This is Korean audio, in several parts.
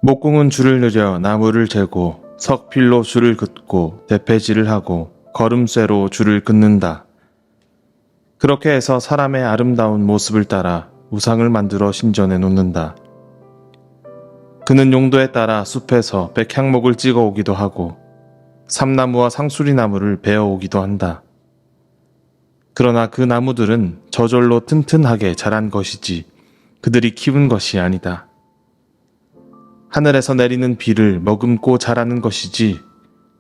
목공은 줄을 늘여 나무를 재고 석필로 줄을 긋고 대패질을 하고 걸음쇠로 줄을 긋는다. 그렇게 해서 사람의 아름다운 모습을 따라 우상을 만들어 신전에 놓는다. 그는 용도에 따라 숲에서 백향목을 찍어 오기도 하고 삼나무와 상수리나무를 베어 오기도 한다. 그러나 그 나무들은 저절로 튼튼하게 자란 것이지 그들이 키운 것이 아니다. 하늘에서 내리는 비를 머금고 자라는 것이지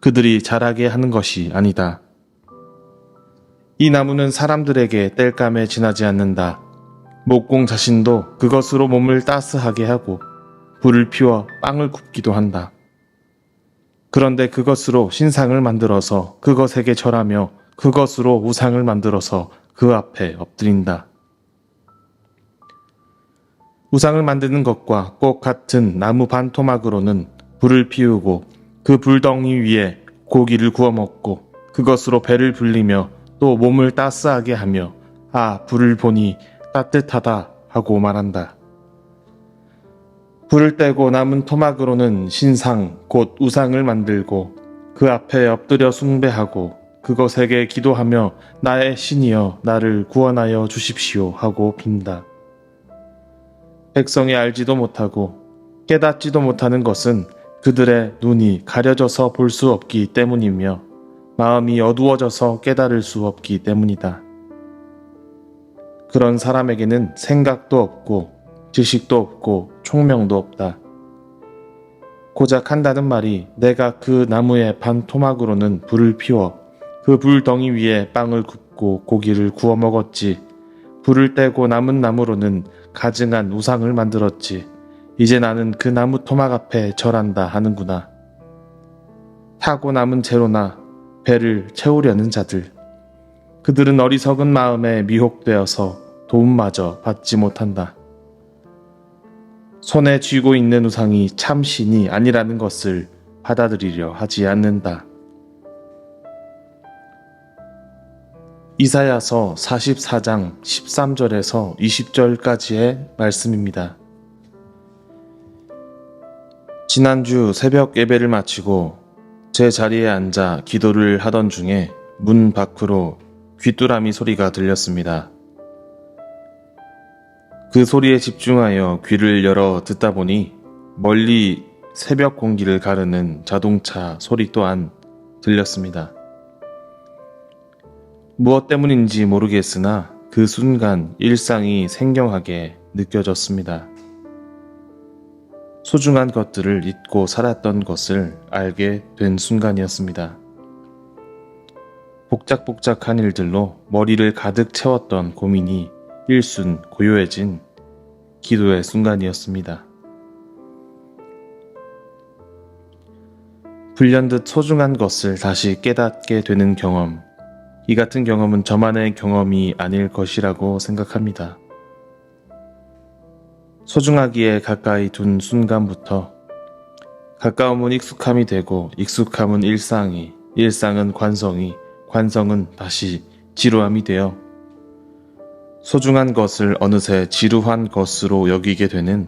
그들이 자라게 하는 것이 아니다. 이 나무는 사람들에게 땔감에 지나지 않는다. 목공 자신도 그것으로 몸을 따스하게 하고 불을 피워 빵을 굽기도 한다. 그런데 그것으로 신상을 만들어서 그것에게 절하며 그것으로 우상을 만들어서 그 앞에 엎드린다. 우상을 만드는 것과 꼭 같은 나무 반토막으로는 불을 피우고 그 불덩이 위에 고기를 구워 먹고 그것으로 배를 불리며 또 몸을 따스하게 하며 아, 불을 보니 따뜻하다 하고 말한다. 불을 떼고 남은 토막으로는 신상 곧 우상을 만들고 그 앞에 엎드려 숭배하고 그것에게 기도하며 나의 신이여 나를 구원하여 주십시오 하고 빈다. 백성이 알지도 못하고 깨닫지도 못하는 것은 그들의 눈이 가려져서 볼 수 없기 때문이며 마음이 어두워져서 깨달을 수 없기 때문이다. 그런 사람에게는 생각도 없고 지식도 없고 총명도 없다. 고작 한다는 말이 내가 그 나무의 반토막으로는 불을 피워 그 불덩이 위에 빵을 굽고 고기를 구워 먹었지. 불을 떼고 남은 나무로는 가증한 우상을 만들었지. 이제 나는 그 나무 토막 앞에 절한다 하는구나. 타고 남은 재로나 배를 채우려는 자들. 그들은 어리석은 마음에 미혹되어서 도움마저 받지 못한다. 손에 쥐고 있는 우상이 참 신이 아니라는 것을 받아들이려 하지 않는다. 이사야서 44장 13절에서 20절까지의 말씀입니다. 지난주 새벽 예배를 마치고 제 자리에 앉아 기도를 하던 중에 문 밖으로 귀뚜라미 소리가 들렸습니다. 그 소리에 집중하여 귀를 열어 듣다 보니 멀리 새벽 공기를 가르는 자동차 소리 또한 들렸습니다. 무엇 때문인지 모르겠으나 그 순간 일상이 생경하게 느껴졌습니다. 소중한 것들을 잊고 살았던 것을 알게 된 순간이었습니다. 복작복작한 일들로 머리를 가득 채웠던 고민이 일순 고요해진 기도의 순간이었습니다. 불현듯 소중한 것을 다시 깨닫게 되는 경험, 이 같은 경험은 저만의 경험이 아닐 것이라고 생각합니다. 소중하기에 가까이 둔 순간부터 가까움은 익숙함이 되고 익숙함은 일상이, 일상은 관성이, 관성은 다시 지루함이 되어 소중한 것을 어느새 지루한 것으로 여기게 되는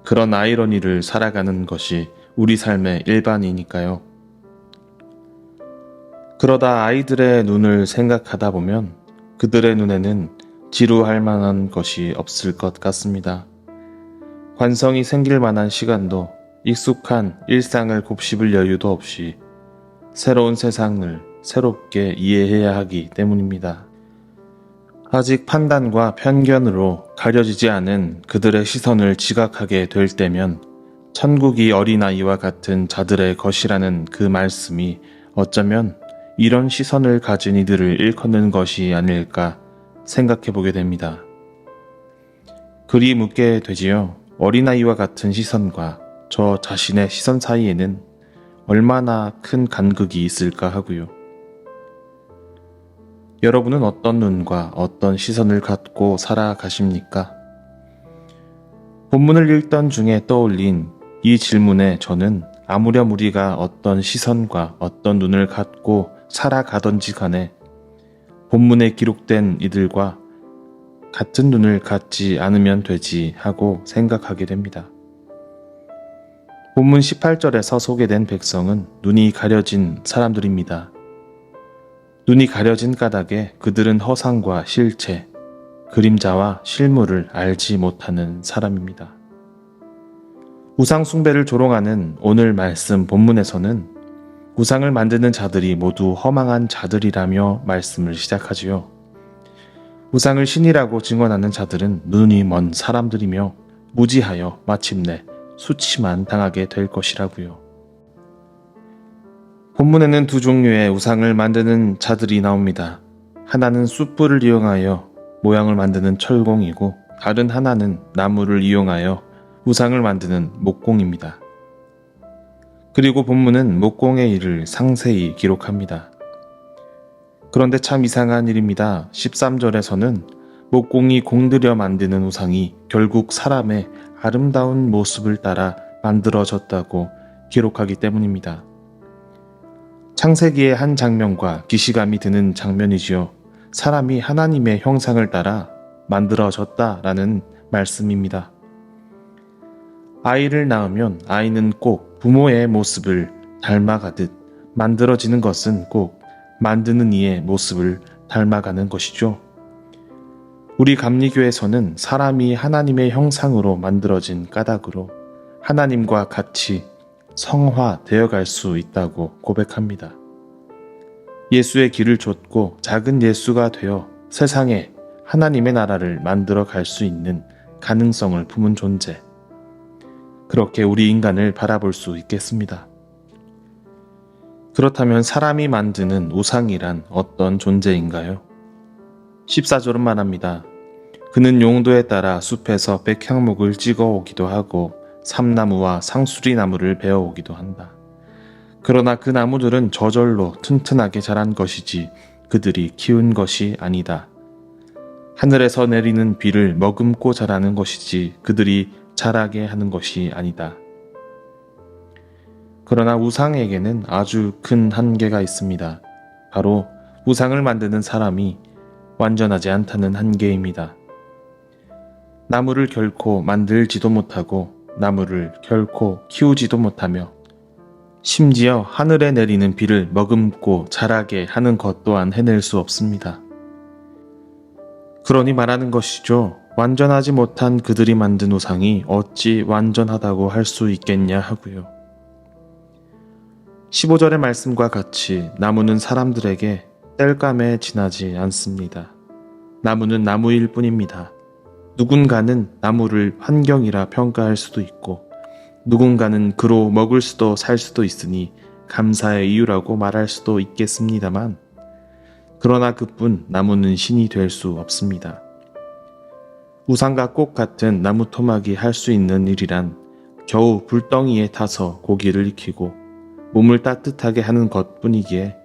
그런 아이러니를 살아가는 것이 우리 삶의 일반이니까요. 그러다 아이들의 눈을 생각하다 보면 그들의 눈에는 지루할 만한 것이 없을 것 같습니다. 관성이 생길 만한 시간도 익숙한 일상을 곱씹을 여유도 없이 새로운 세상을 새롭게 이해해야 하기 때문입니다. 아직 판단과 편견으로 가려지지 않은 그들의 시선을 지각하게 될 때면 천국이 어린아이와 같은 자들의 것이라는 그 말씀이 어쩌면 이런 시선을 가진 이들을 일컫는 것이 아닐까 생각해보게 됩니다. 그리 묻게 되지요. 어린아이와 같은 시선과 저 자신의 시선 사이에는 얼마나 큰 간극이 있을까 하고요. 여러분은 어떤 눈과 어떤 시선을 갖고 살아가십니까? 본문을 읽던 중에 떠올린 이 질문에 저는 아무렴 우리가 어떤 시선과 어떤 눈을 갖고 살아가던지 간에 본문에 기록된 이들과 같은 눈을 갖지 않으면 되지 하고 생각하게 됩니다. 본문 18절에서 소개된 백성은 눈이 가려진 사람들입니다. 눈이 가려진 까닭에 그들은 허상과 실체, 그림자와 실물을 알지 못하는 사람입니다. 우상 숭배를 조롱하는 오늘 말씀 본문에서는 우상을 만드는 자들이 모두 허망한 자들이라며 말씀을 시작하지요. 우상을 신이라고 증언하는 자들은 눈이 먼 사람들이며 무지하여 마침내 수치만 당하게 될 것이라고요. 본문에는 두 종류의 우상을 만드는 자들이 나옵니다. 하나는 숯불을 이용하여 모양을 만드는 철공이고 다른 하나는 나무를 이용하여 우상을 만드는 목공입니다. 그리고 본문은 목공의 일을 상세히 기록합니다. 그런데 참 이상한 일입니다. 13절에서는 목공이 공들여 만드는 우상이 결국 사람의 아름다운 모습을 따라 만들어졌다고 기록하기 때문입니다. 창세기의 한 장면과 기시감이 드는 장면이지요. 사람이 하나님의 형상을 따라 만들어졌다라는 말씀입니다. 아이를 낳으면 아이는 꼭 부모의 모습을 닮아가듯 만들어지는 것은 꼭 만드는 이의 모습을 닮아가는 것이죠. 우리 감리교에서는 사람이 하나님의 형상으로 만들어진 까닭으로 하나님과 같이 성화되어 갈 수 있다고 고백합니다. 예수의 길을 좇고 작은 예수가 되어 세상에 하나님의 나라를 만들어 갈 수 있는 가능성을 품은 존재. 그렇게 우리 인간을 바라볼 수 있겠습니다. 그렇다면 사람이 만드는 우상이란 어떤 존재인가요? 14절은 말합니다. 그는 용도에 따라 숲에서 백향목을 찍어오기도 하고 삼나무와 상수리나무를 베어오기도 한다. 그러나 그 나무들은 저절로 튼튼하게 자란 것이지 그들이 키운 것이 아니다. 하늘에서 내리는 비를 머금고 자라는 것이지 그들이 자라게 하는 것이 아니다. 그러나 우상에게는 아주 큰 한계가 있습니다. 바로 우상을 만드는 사람이 완전하지 않다는 한계입니다. 나무를 결코 만들지도 못하고 나무를 결코 키우지도 못하며 심지어 하늘에 내리는 비를 머금고 자라게 하는 것 또한 해낼 수 없습니다. 그러니 말하는 것이죠. 완전하지 못한 그들이 만든 우상이 어찌 완전하다고 할 수 있겠냐 하고요. 15절의 말씀과 같이 나무는 사람들에게 땔감에 지나지 않습니다. 나무는 나무일 뿐입니다. 누군가는 나무를 환경이라 평가할 수도 있고 누군가는 그로 먹을 수도 살 수도 있으니 감사의 이유라고 말할 수도 있겠습니다만 그러나 그뿐 나무는 신이 될 수 없습니다. 우상과 꽃 같은 나무 토막이 할 수 있는 일이란 겨우 불덩이에 타서 고기를 익히고 몸을 따뜻하게 하는 것뿐이기에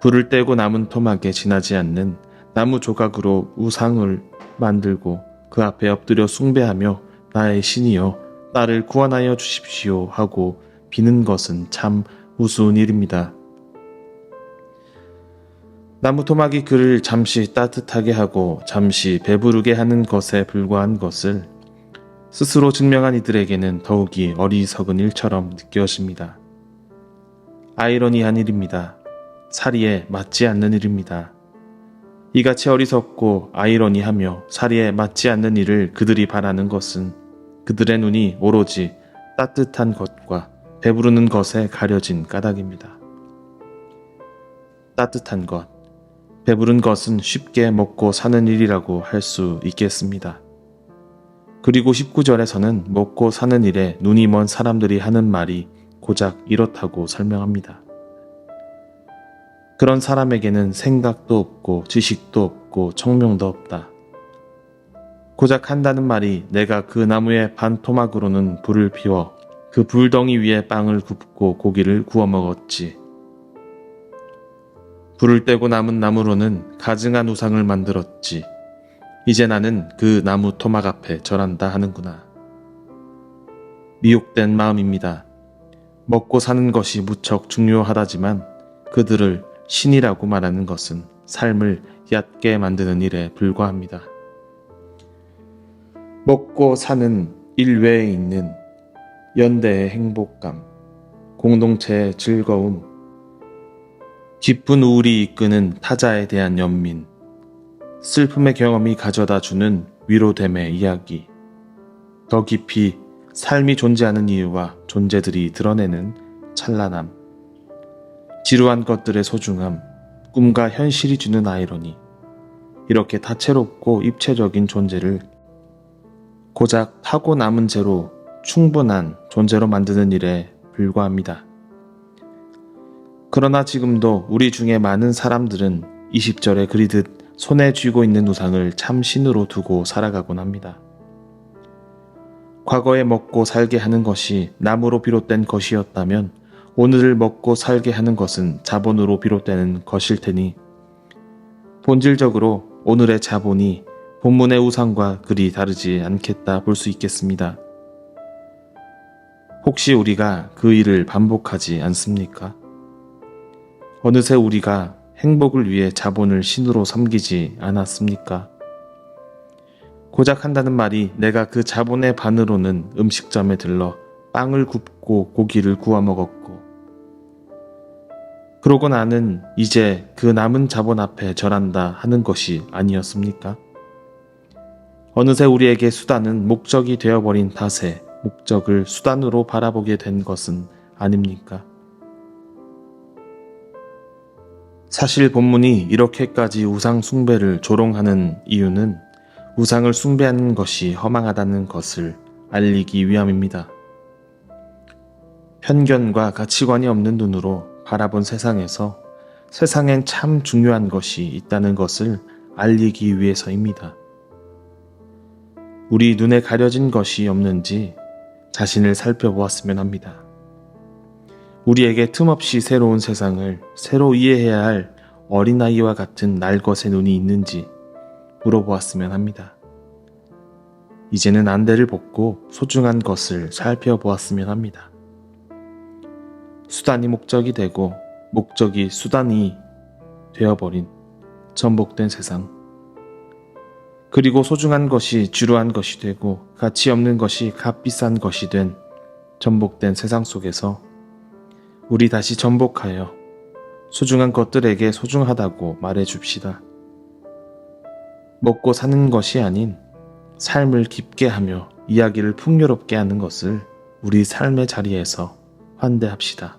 불을 떼고 남은 토막에 지나지 않는 나무 조각으로 우상을 만들고 그 앞에 엎드려 숭배하며 나의 신이여 나를 구원하여 주십시오 하고 비는 것은 참 우스운 일입니다. 나무 토막이 그를 잠시 따뜻하게 하고 잠시 배부르게 하는 것에 불과한 것을 스스로 증명한 이들에게는 더욱이 어리석은 일처럼 느껴집니다. 아이러니한 일입니다. 사리에 맞지 않는 일입니다. 이같이 어리석고 아이러니하며 사리에 맞지 않는 일을 그들이 바라는 것은 그들의 눈이 오로지 따뜻한 것과 배부르는 것에 가려진 까닭입니다. 따뜻한 것, 배부른 것은 쉽게 먹고 사는 일이라고 할 수 있겠습니다. 그리고 19절에서는 먹고 사는 일에 눈이 먼 사람들이 하는 말이 고작 이렇다고 설명합니다. 그런 사람에게는 생각도 없고 지식도 없고 청명도 없다. 고작 한다는 말이 내가 그 나무의 반토막으로는 불을 피워 그 불덩이 위에 빵을 굽고 고기를 구워 먹었지. 불을 떼고 남은 나무로는 가증한 우상을 만들었지. 이제 나는 그 나무 토막 앞에 절한다 하는구나. 미혹된 마음입니다. 먹고 사는 것이 무척 중요하다지만 그들을 신이라고 말하는 것은 삶을 얕게 만드는 일에 불과합니다. 먹고 사는 일 외에 있는 연대의 행복감, 공동체의 즐거움, 기쁜 우울이 이끄는 타자에 대한 연민, 슬픔의 경험이 가져다 주는 위로됨의 이야기, 더 깊이 삶이 존재하는 이유와 존재들이 드러내는 찬란함, 지루한 것들의 소중함, 꿈과 현실이 주는 아이러니, 이렇게 다채롭고 입체적인 존재를 고작 타고 남은 채로 충분한 존재로 만드는 일에 불과합니다. 그러나 지금도 우리 중에 많은 사람들은 20절에 그리듯 손에 쥐고 있는 우상을 참 신으로 두고 살아가곤 합니다. 과거에 먹고 살게 하는 것이 나무로 비롯된 것이었다면 오늘을 먹고 살게 하는 것은 자본으로 비롯되는 것일 테니 본질적으로 오늘의 자본이 본문의 우상과 그리 다르지 않겠다 볼 수 있겠습니다. 혹시 우리가 그 일을 반복하지 않습니까? 어느새 우리가 행복을 위해 자본을 신으로 섬기지 않았습니까? 고작 한다는 말이 내가 그 자본의 반으로는 음식점에 들러 빵을 굽고 고기를 구워 먹었고 그러고 나는 이제 그 남은 자본 앞에 절한다 하는 것이 아니었습니까? 어느새 우리에게 수단은 목적이 되어버린 탓에 목적을 수단으로 바라보게 된 것은 아닙니까? 사실 본문이 이렇게까지 우상 숭배를 조롱하는 이유는 우상을 숭배하는 것이 허망하다는 것을 알리기 위함입니다. 편견과 가치관이 없는 눈으로 바라본 세상에서 세상엔 참 중요한 것이 있다는 것을 알리기 위해서입니다. 우리 눈에 가려진 것이 없는지 자신을 살펴보았으면 합니다. 우리에게 틈없이 새로운 세상을 새로 이해해야 할 어린아이와 같은 날것의 눈이 있는지 물어보았으면 합니다. 이제는 안대를 벗고 소중한 것을 살펴보았으면 합니다. 수단이 목적이 되고 목적이 수단이 되어버린 전복된 세상, 그리고 소중한 것이 지루한 것이 되고 가치 없는 것이 값비싼 것이 된 전복된 세상 속에서 우리 다시 전복하여 소중한 것들에게 소중하다고 말해줍시다. 먹고 사는 것이 아닌 삶을 깊게 하며 이야기를 풍요롭게 하는 것을 우리 삶의 자리에서 환대합시다.